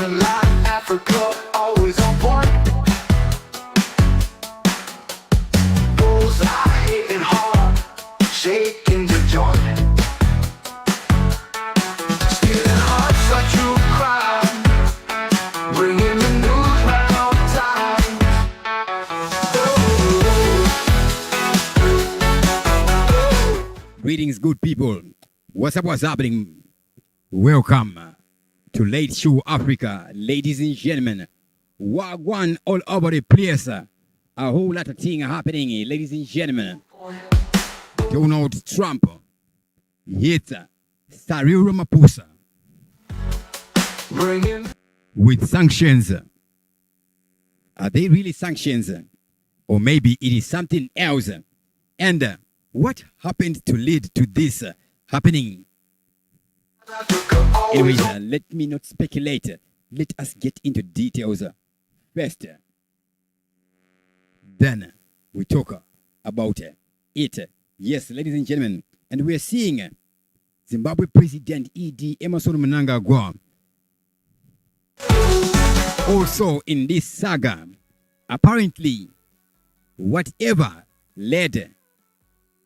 alive, Africa always on point. Bullseye hitting hard, shaking the joint. Stealing hearts, a true crime, bringing the news right on time. Greetings, good people. What's happening? Welcome to Late Show Africa, ladies and gentlemen. Wagwan all over the place. A whole lot of things happening, ladies and gentlemen. Donald Trump hit CyrilRamaphosa with sanctions. Are they really sanctions? Or maybe it is something else? And what happened to lead to this happening? Anyways, let me not speculate. Let us get into details first. Then we talk about it. Yes, ladies and gentlemen. And we are seeing Zimbabwe President EmmersonMnangagwa also in this saga. Apparently, whatever led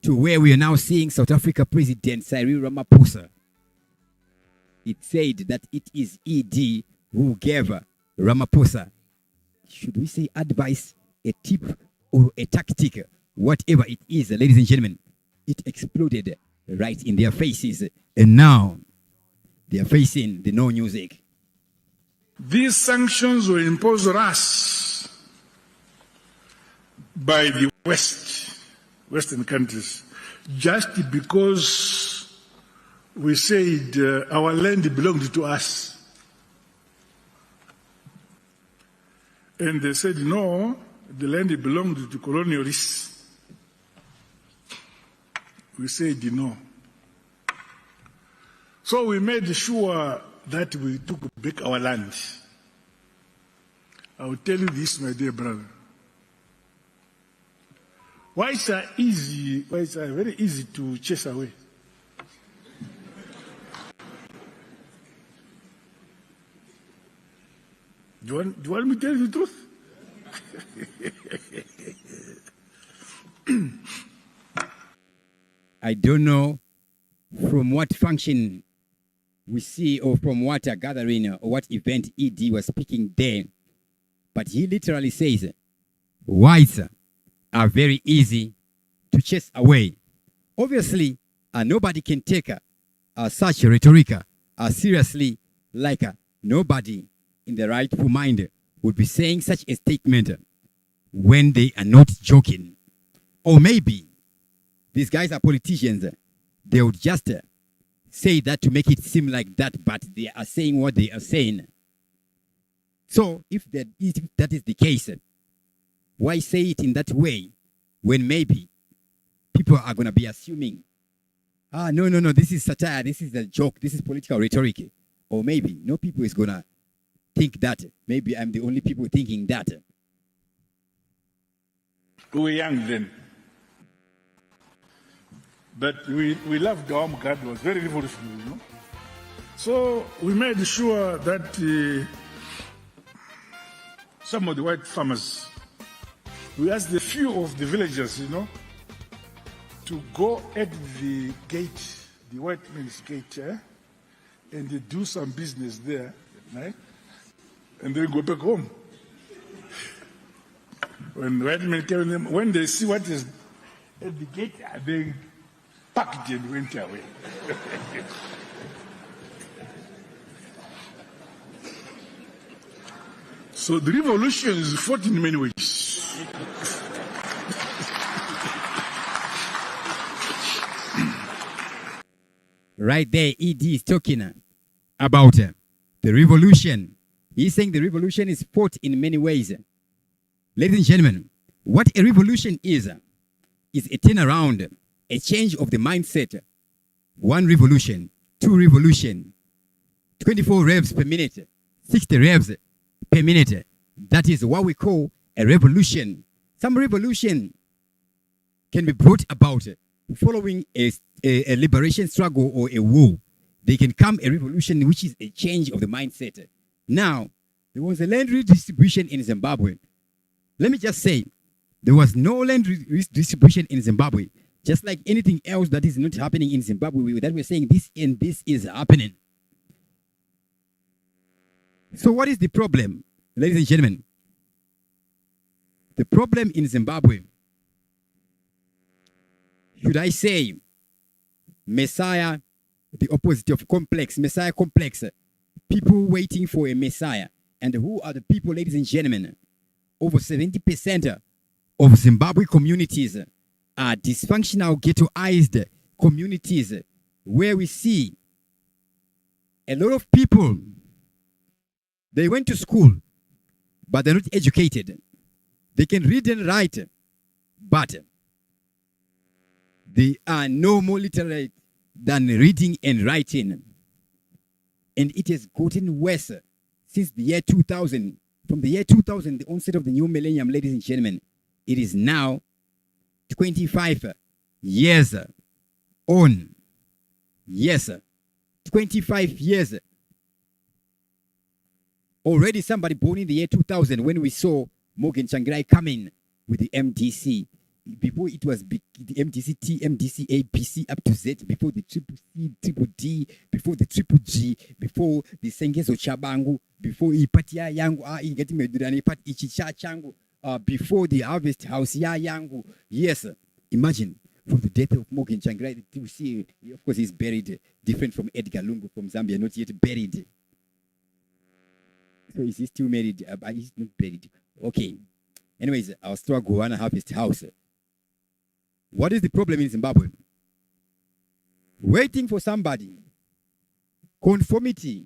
to where we are now seeing South Africa President CyrilRamaphosa, it said that it is ED who gave Ramaphosa, should we say advice, a tip, or a tactic, whatever it is, ladies and gentlemen. It exploded right in their faces, and now they are facing the no music. These sanctions were imposed on us by the Western countries, just because we said our land belonged to us. And they said, no, the land belonged to colonialists. We said no. So we made sure that we took back our land. I will tell you this, my dear brother. Why it's very easy to chase away? Do you want me to tell you the truth? I don't know from what function we see or from what a gathering or what event ED was speaking there, but he literally says whites are very easy to chase away. Obviously, nobody can take such rhetoric seriously, like nobody in the rightful mind would be saying such a statement when they are not joking. Or maybe these guys are politicians. They would just say that to make it seem like that, but they are saying what they are saying. So if that is the case, why say it in that way when maybe people are going to be assuming, no, this is satire, this is a joke, this is political rhetoric. Or maybe no people is going to think that. Maybe I'm the only people thinking that. We were young then. But we loved our God. It was very revolutionary, you know. So we made sure that some of the white farmers, we asked a few of the villagers, you know, to go at the gate, the white man's gate, and they do some business there, right? And then go back home. When the white men came, when they see what is at the gate, they packed and went away. So the revolution is fought in many ways. Right there, ED is talking about the revolution. He's saying the revolution is fought in many ways. Ladies and gentlemen, what a revolution is a turnaround, a change of the mindset. 1 revolution, 2 revolution, 24 revs per minute, 60 revs per minute. That is what we call a revolution. Some revolution can be brought about following a liberation struggle or a war. They can come a revolution which is a change of the mindset. Now, there was a land redistribution in Zimbabwe. Let me just say, there was no land redistribution in Zimbabwe. Just like anything else that is not happening in Zimbabwe, that we're saying this and this is happening. So what is the problem, ladies and gentlemen? The problem in Zimbabwe, should I say, Messiah, the opposite of complex, Messiah complex, people waiting for a Messiah. And who are the people, ladies and gentlemen? Over 70% of Zimbabwe communities are dysfunctional, ghettoized communities where we see a lot of people, they went to school, but they're not educated. They can read and write, but they are no more literate than reading and writing. And it has gotten worse since the year 2000. From the year 2000, the onset of the new millennium, ladies and gentlemen, it is now 25 years on. Yes, 25 years. Already somebody born in the year 2000 when we saw Morgan Tsvangirai coming with the MDC. Before it was the MDC T, MDC A, B, C up to Z, before the triple C, triple D, before the triple G, before the Sengezo Chabangu, before Ipatia Yangu, getting Medurani Pat Ichicha Changu, before the Harvest House Ya Yangu. Yes, imagine from the death of Morgan Tsvangirai, the see, of course, he's buried different from Edgar Lungu from Zambia, not yet buried. So is he still married? He's not buried. Okay. Anyways, I'll still go on Harvest House. What is the problem in Zimbabwe? Waiting for somebody. Conformity.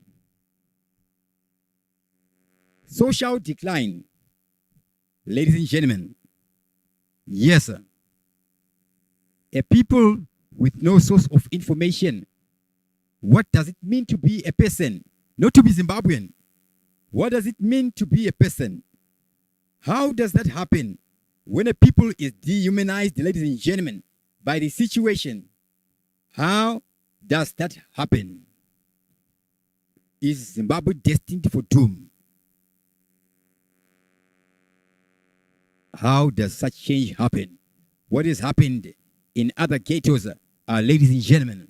Social decline. Ladies and gentlemen. Yes, sir. A people with no source of information. What does it mean to be a person? Not to be Zimbabwean. What does it mean to be a person? How does that happen? When a people is dehumanized, ladies and gentlemen, by the situation, how does that happen? Is Zimbabwe destined for doom? How does such change happen? What has happened in other ghettos, ladies and gentlemen?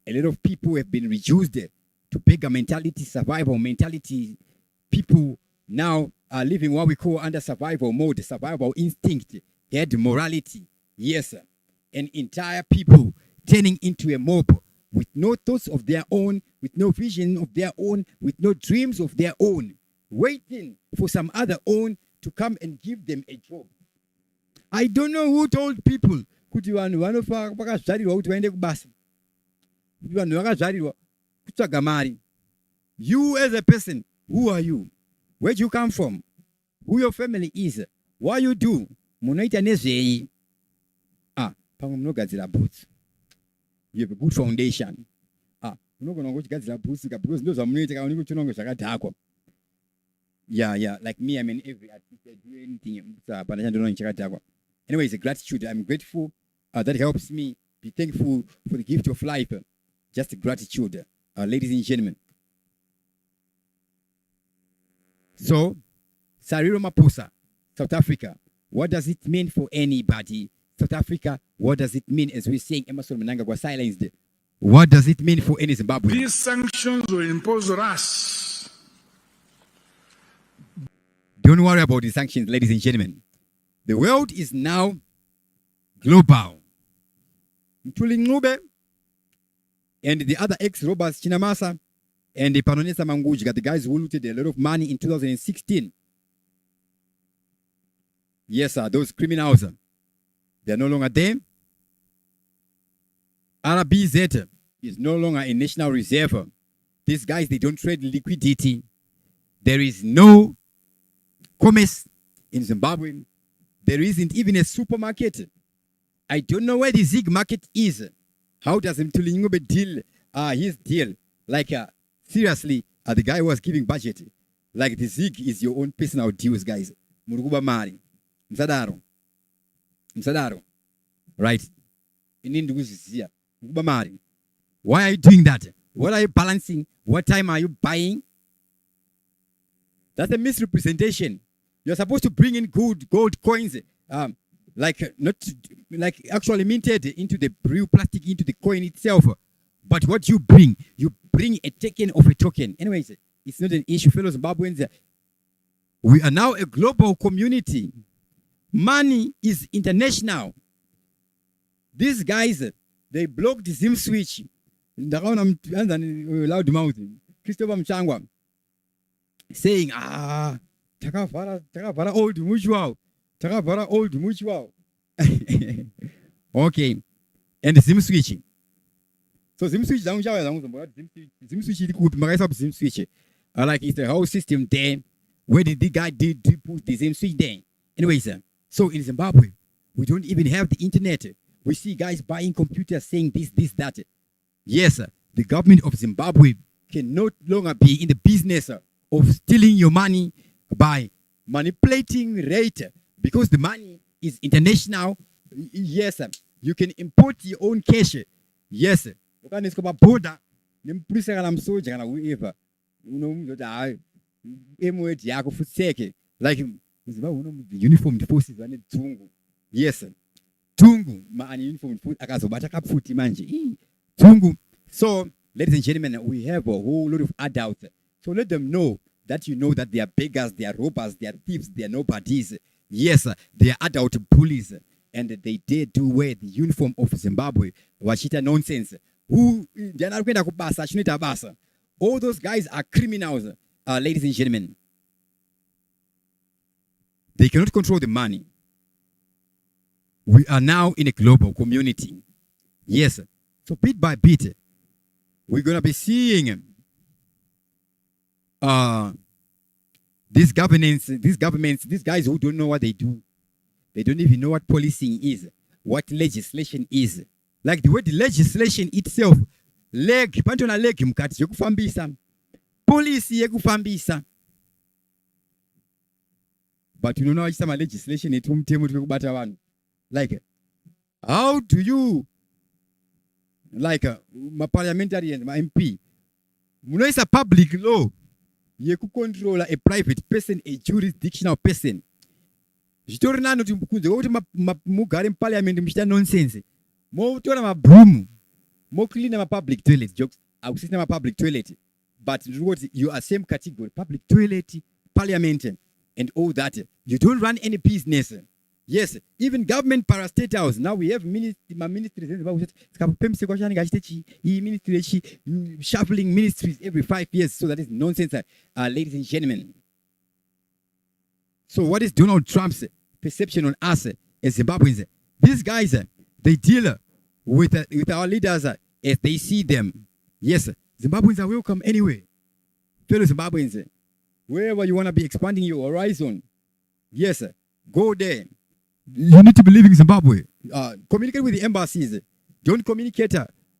A lot of people have been reduced to beggar mentality, survival mentality. People now are living what we call under survival mode, survival instinct, head morality. Yes, sir. An entire people turning into a mob with no thoughts of their own, with no vision of their own, with no dreams of their own, waiting for some other own to come and give them a job. I don't know who told people, kuti vanhu vakazvarirwa kuti vaende kubasa. Kuti vanhu vakazvarirwa kutsvaga mari. You as a person, who are you? Where do you come from? Who your family is? What you do? Munoita nezvei? Pamwe munogadzira boots. You have a good foundation. Unogona kuchigadzira boots because those are munoita kana unikuchononga zvakadhakwa. Yeah, like me, I mean, every artist, I do anything. Anyways, gratitude. I'm grateful. That helps me be thankful for the gift of life. Just gratitude, ladies and gentlemen. So, CyrilRamaphosa, South Africa, what does it mean for anybody? South Africa, what does it mean as we're saying EmmersonMnangagwa silenced? What does it mean for any Zimbabwe? These sanctions were imposed on us. Don't worry about the sanctions, ladies and gentlemen. The world is now global. Mtuli Ngube and the other ex-robbers, Chinamasa, and the Panonesa Mangujika, the guys who looted a lot of money in 2016. Yes, sir, those criminals, they're no longer there. RBZ is no longer a national reserve. These guys, they don't trade liquidity. There is no commerce in Zimbabwe. There isn't even a supermarket. I don't know where the Zig market is. How does Mtuli Ngube deal his deal? Like, seriously, the guy who was giving budget. Like the Zig is your own personal deals, guys. Murukuba Mari. Msadaro. Right? Why are you doing that? What are you balancing? What time are you buying? That's a misrepresentation. You're supposed to bring in good gold coins, not like actually minted into the real plastic, into the coin itself. But what you bring a token of a token. Anyways, it's not an issue, fellow Zimbabweans. We are now a global community. Money is international. These guys, they blocked the Zim switch. Loud mouth. Christopher Mnangagwa saying, takavara old mutual. Takavara old mutual. Okay. And the Zim switch. So Zim switch, Zim switch, Zim switch. Like it's the whole system there. Where did the guy did put the Zim switch there? Anyways, so in Zimbabwe, we don't even have the internet. We see guys buying computers saying this, that. Yes, the government of Zimbabwe can no longer be in the business of stealing your money by manipulating rate because the money is international. Yes, you can import your own cash. Yes, you can go border. Like uniformed forces. Yes, Tungu, man, uniformed forces. Tungu. So, ladies and gentlemen, we have a whole lot of adults. So let them know that you know that they are beggars, they are robbers, they are thieves, they are nobodies. Yes, they are adult bullies. And they dare to wear the uniform of Zimbabwe. Washita nonsense. All those guys are criminals, ladies and gentlemen. They cannot control the money. We are now in a global community. Yes. So bit by bit, we're going to be seeing these governments, these guys who don't know what they do. They don't even know what policing is, what legislation is. Like the way the legislation itself, pantona leg mkati yekufambisa, police yekufambisa. But you know how legislation it like how do you like my parliamentarian, my MP, it's a public law. You could control a private person, a jurisdictional person. You don't know to go to my parliament, nonsense. More to my broom, more clean my public toilet jokes. I will sit in my public toilet. But you are same category, public toilet, parliament, and all that. You don't run any business. Yes, even government parastatals. Now we have ministries. Shuffling ministries every 5 years. So that is nonsense, ladies and gentlemen. So what is Donald Trump's perception on us as Zimbabweans? These guys, they deal with our leaders as they see them. Yes, Zimbabweans are welcome anyway. Fellow Zimbabweans, wherever you want to be expanding your horizon, yes, go there. You need to be living in Zimbabwe. Communicate with the embassies. Don't communicate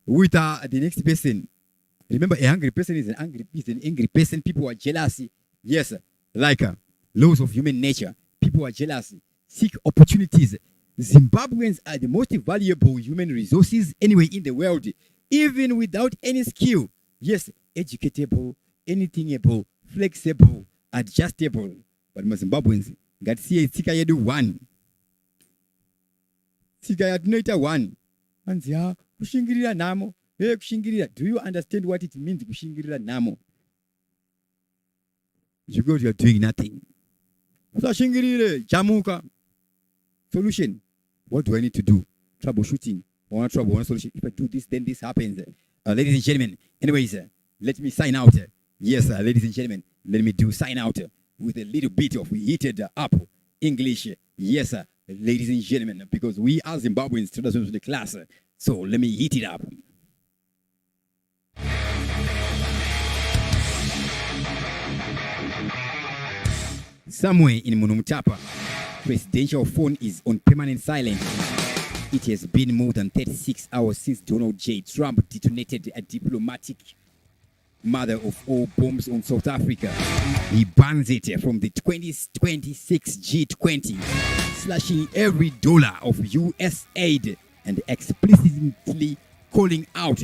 with the next person. Remember, a hungry person is an angry person. People are jealous. Yes, like laws of human nature. People are jealous. Seek opportunities. Zimbabweans are the most valuable human resources anyway in the world, even without any skill. Yes, educatable, anythingable, flexible, adjustable. But my Zimbabweans, God see Tika Yedu one. One. And kushingirira namo. Kushingirira. Do you understand what it means kushingirira namo? You go, you're doing nothing. Kushingirira jamuka. Solution. What do I need to do? Troubleshooting. One trouble, one solution. If I do this, then this happens. Ladies and gentlemen. Anyways, let me sign out. Yes, ladies and gentlemen. Let me do sign out with a little bit of heated up English. Yes, ladies and gentlemen, because we are Zimbabweans, traditions of the class. So let me heat it up. Somewhere in Munumtapa, presidential phone is on permanent silence. It has been more than 36 hours since Donald J. Trump detonated a diplomatic mother of all bombs on South Africa. He bans it from the 2026 G20, slashing every dollar of US aid and explicitly calling out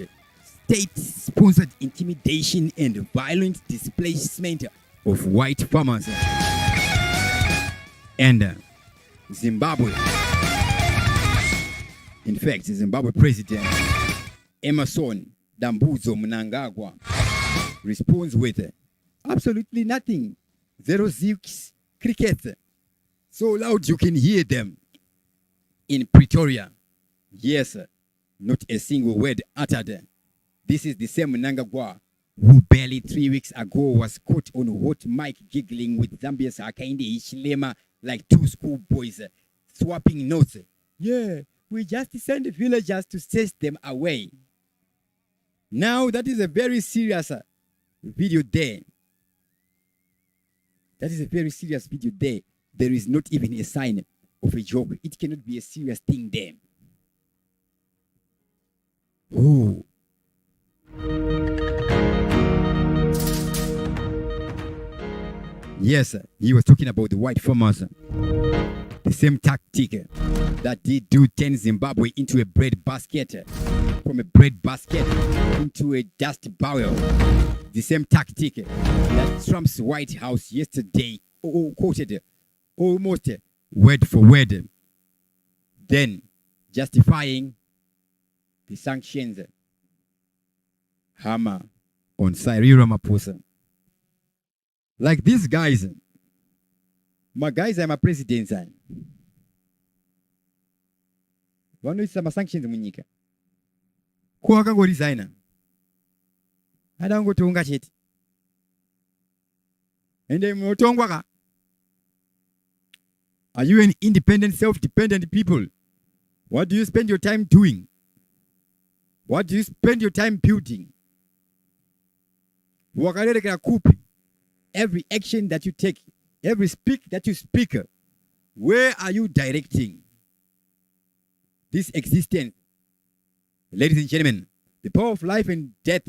state-sponsored intimidation and violent displacement of white farmers and Zimbabwe. In fact, Zimbabwe President Mnangagwa responds with absolutely nothing. Zero zilks, cricket. So loud you can hear them in Pretoria. Yes, not a single word uttered. This is the same Mnangagwa who barely 3 weeks ago was caught on hot mic giggling with Zambia's Hakainde Hichilema like two schoolboys swapping notes. Yeah, we just send villagers to chase them away. Now that is a very serious video there. That is a very serious video there. There is not even a sign of a joke. It cannot be a serious thing there. Oh. Yes, he was talking about the white farmers. The same tactic that did do turn Zimbabwe into a bread basket, from a bread basket into a dust barrel. The same tactic that Trump's White House yesterday quoted almost word for word, then justifying the sanctions hammer on CyrilRamaphosa. Like these guys, my guys are my presidents. Vanoisa masanctions munyika. Ko akangoresigna. Adangotonga chete. Ende munotongwa ka. Are you an independent, self-dependent people? What do you spend your time doing? What do you spend your time building? Wakarerekera kupi. Every action that you take, every speak that you speak, where are you directing this existence? Ladies and gentlemen, the power of life and death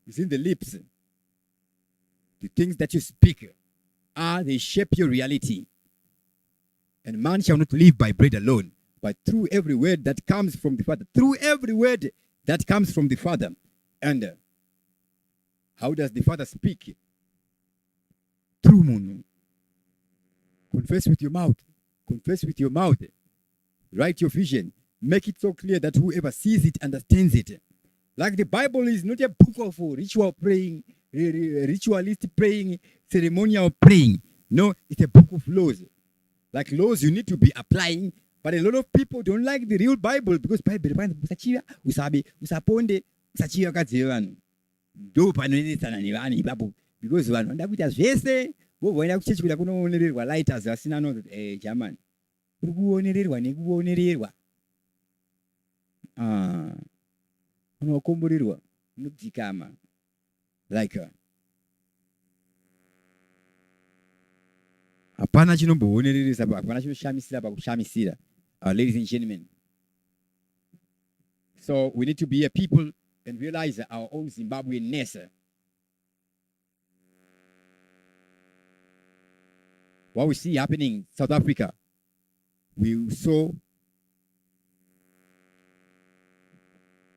is in the lips. The things that you speak they shape your reality. And man shall not live by bread alone, but through every word that comes from the Father. Through every word that comes from the Father. And how does the Father speak? Through moon. Confess with your mouth. Confess with your mouth. Write your vision. Make it so clear that whoever sees it understands it. Like the Bible is not a book of ritual praying, ritualist praying, ceremonial praying. No, it's a book of laws. Like laws you need to be applying, but a lot of people don't like the real Bible because Bible usabi usaponde usachiwa kadziwana. Do panoenetsana nevana ipapo because vanhu vanoda kuita zvese voenda kuchechi kuda kunoonererwa lighters vasina no German. Kuri kuonererwa nekuonererwa. Unokomborerwa unodzikama like hapana chinomboonereresa hapana chinoshamisira pakushamisira. Ladies and gentlemen, so we need to be a people and realize our own Zimbabweanness. What we see happening in South Africa, we saw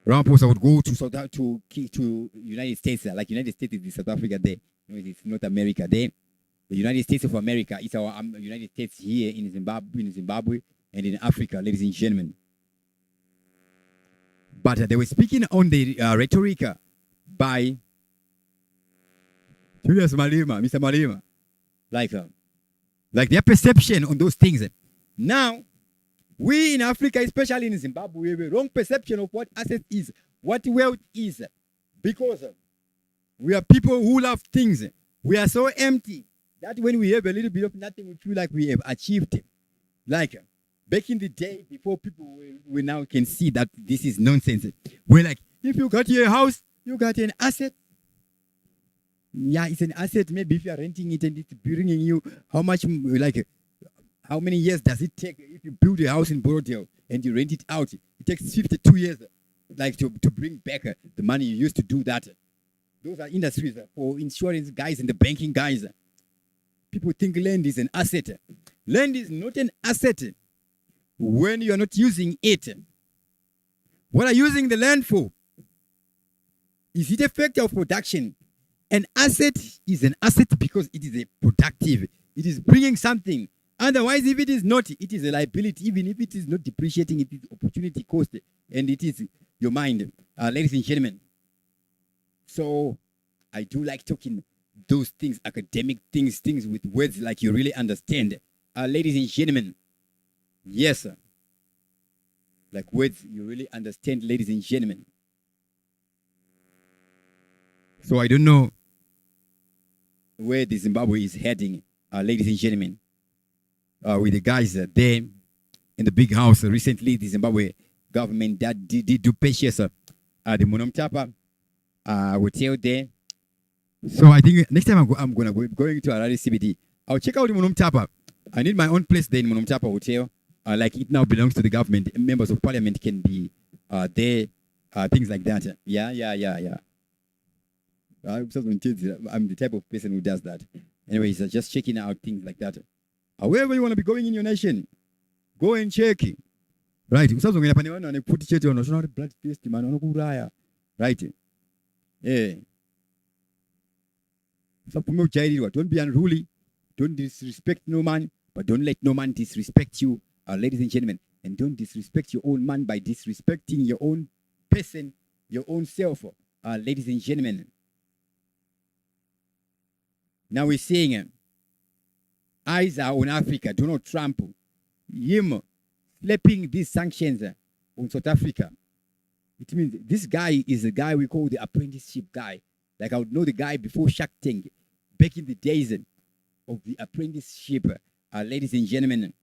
Ramaphosa would go to United States, like United States is South Africa there. It's not America there. The United States of America is our United States here in Zimbabwe and in Africa, ladies and gentlemen. But they were speaking on the rhetoric by Julius Malema, Mr. Malema, like their perception on those things. Now, we in Africa, especially in Zimbabwe, we have a wrong perception of what asset is, what wealth is, because we are people who love things. We are so empty that when we have a little bit of nothing, we feel like we have achieved it. Like back in the day, before people we now can see that this is nonsense. We're like, if you got your house, you got an asset. Yeah, it's an asset. Maybe if you are renting it and it's bringing you how much, like, how many years does it take if you build a house in Borodale and you rent it out? It takes 52 years, like, to bring back the money you used to do that. Those are industries for insurance guys and the banking guys. People think land is an asset. Land is not an asset when you are not using it. What are you using the land for? Is it a factor of production? An asset is an asset because it is a productive. It is bringing something. Otherwise, if it is not, it is a liability. Even if it is not depreciating, it is opportunity cost, and it is your mind, ladies and gentlemen. So, I do like talking those things, academic things, things with words like you really understand, ladies and gentlemen. Yes, sir. Like words you really understand, ladies and gentlemen. So I don't know where the Zimbabwe is heading, ladies and gentlemen. With the guys there in the big house recently, the Zimbabwe government that did do purchase the Monomtapa hotel there. So I think next time I'm going to Harare CBD. I'll check out Monomtapa. I need my own place there in Monomtapa hotel. Like it now belongs to the government. Members of parliament can be there. Things like that. Yeah. I'm the type of person who does that. Anyways, just checking out things like that. Wherever you want to be going in your nation, go and check. Right. Put blood test, man. Right. Yeah. Don't be unruly. Don't disrespect no man, but don't let no man disrespect you, ladies and gentlemen. And don't disrespect your own man by disrespecting your own person, your own self, ladies and gentlemen. Now we're seeing eyes are on Africa. Donald Trump, him slapping these sanctions on South Africa. It means this guy is a guy we call the apprenticeship guy. Like I would know the guy before Shark Tank, back in the days of the apprenticeship, ladies and gentlemen,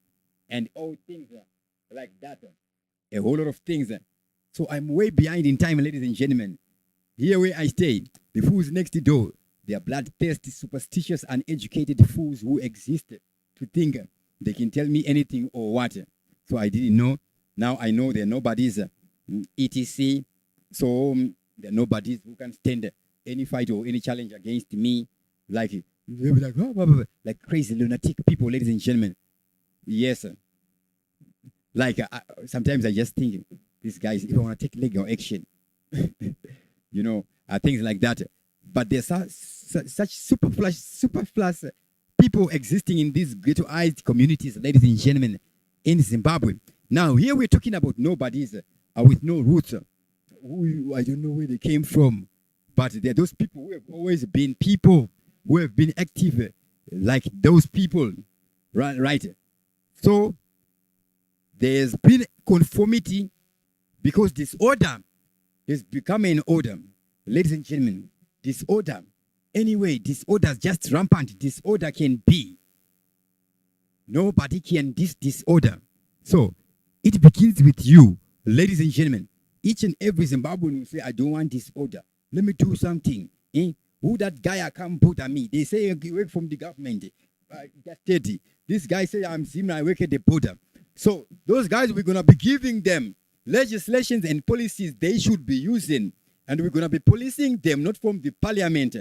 and all things like that. A whole lot of things. So I'm way behind in time, ladies and gentlemen. Here where I stay, the fools next door, they are bloodthirsty, superstitious, uneducated fools who exist to think they can tell me anything or what. So I didn't know. Now I know they're nobody's etc. So they're nobody's who can stand any fight or any challenge against me. Like crazy lunatic people, ladies and gentlemen. Yes. Like sometimes I just think these guys, if I want to take legal action, things like that. But there's such super flash people existing in these ghettoized communities, ladies and gentlemen, in Zimbabwe. Now, here we're talking about nobodies with no roots. I don't know where they came from, but they're those people who have always been people who have been active like those people, right? So, there's been conformity because disorder is becoming an order. Ladies and gentlemen, disorder. Anyway, disorder is just rampant. Disorder can be. Nobody can disorder. So, it begins with you, ladies and gentlemen. Each and every Zimbabwean will say, I don't want disorder. Let me do something. Who that guy I can't bother me? They say you work from the government. That's steady. This guy say I'm Zim, I work at the border. So, those guys, we're going to be giving them legislations and policies they should be using. And we're going to be policing them, not from the parliament,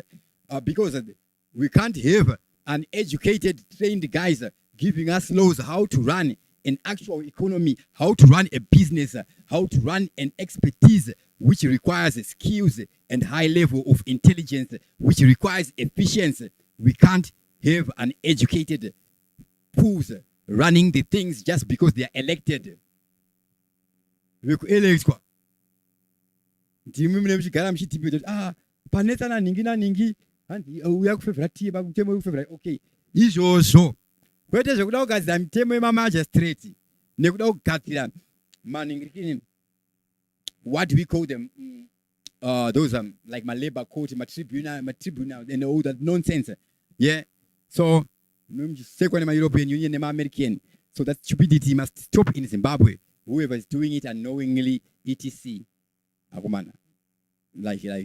because we can't have uneducated, trained guys giving us laws how to run an actual economy, how to run a business, how to run an expertise, which requires skills and high level of intelligence, which requires efficiency. We can't have uneducated fools running the things just because they are elected. Panetsana ningi uya kufevera tiba mutemo ukufevera okay izvozvo kwete zvekuda kugadzira mitemo yemamagistrate nekuda kugadzira maningirikini what do we call them those like my labor court, my tribunal and all that nonsense. Yeah, so second my European Union and my American, so that stupidity must stop in Zimbabwe. Whoever is doing it unknowingly, etc. Agumana. Like fellow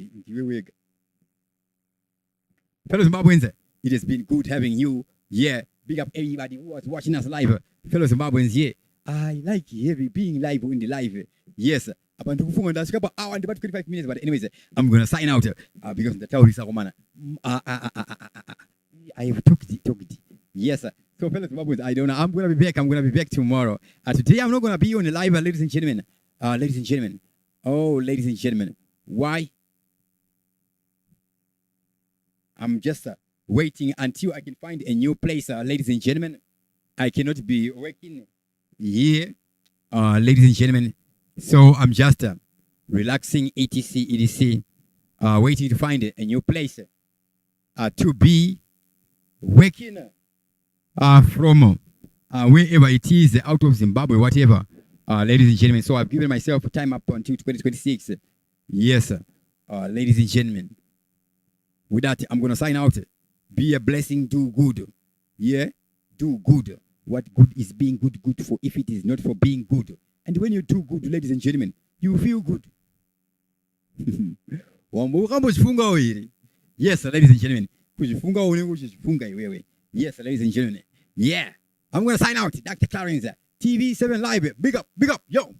Zimbabweans, it has been good having you. Yeah, big up everybody who was watching us live. Fellow Zimbabweans, yeah, I like being live in the live. Yes, about 25 minutes, but anyways, I'm gonna sign out because the tower is Agumana. I have talked. Yes, so fellow Zimbabweans, I don't know. I'm gonna be back tomorrow. Today I'm not gonna be on the live, ladies and gentlemen. Ladies and gentlemen. Oh, ladies and gentlemen. Why? I'm just waiting until I can find a new place, ladies and gentlemen. I cannot be working here, ladies and gentlemen. So I'm just relaxing, etc., waiting to find a new place to be working from wherever it is, out of Zimbabwe, whatever, ladies and gentlemen. So I've given myself time up until 2026. Yes, ladies and gentlemen. With that, I'm going to sign out. Be a blessing, do good. Yeah, do good. What good is being good for if it is not for being good? And when you do good, ladies and gentlemen, you feel good. Yes, ladies and gentlemen. Yes, ladies and gentlemen. Yeah, I'm going to sign out. Dr. Clarence, TV7 Live. Big up, yo.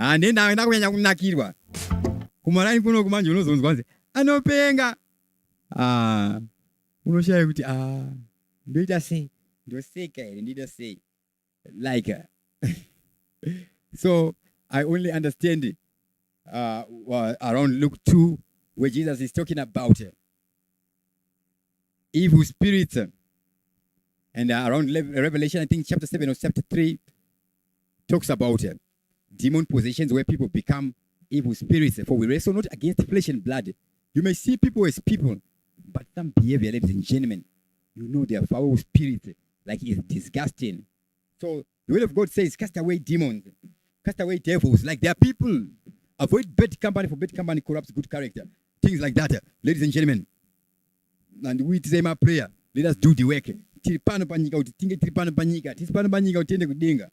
And then now kunakirwa kumarani kuno kumanje unozonzwa kwanze anopenga unoshaya kuti ndoita sei ndoseka here ndida sei like so I only understand around Luke 2 where Jesus is talking about evil spirits, and around Revelation I think chapter 7 or chapter 3 talks about demon possessions where people become evil spirits. For we wrestle not against flesh and blood. You may see people as people, but some behavior, ladies and gentlemen, you know they are foul spirits, like it's disgusting. So the word of God says, cast away demons, cast away devils, like they are people. Avoid bad company, for bad company corrupts good character. Things like that, ladies and gentlemen. And we say my prayer, let us do the work. Tiripano panika, utinge tiripano panika, tispano panika, utende kudenga.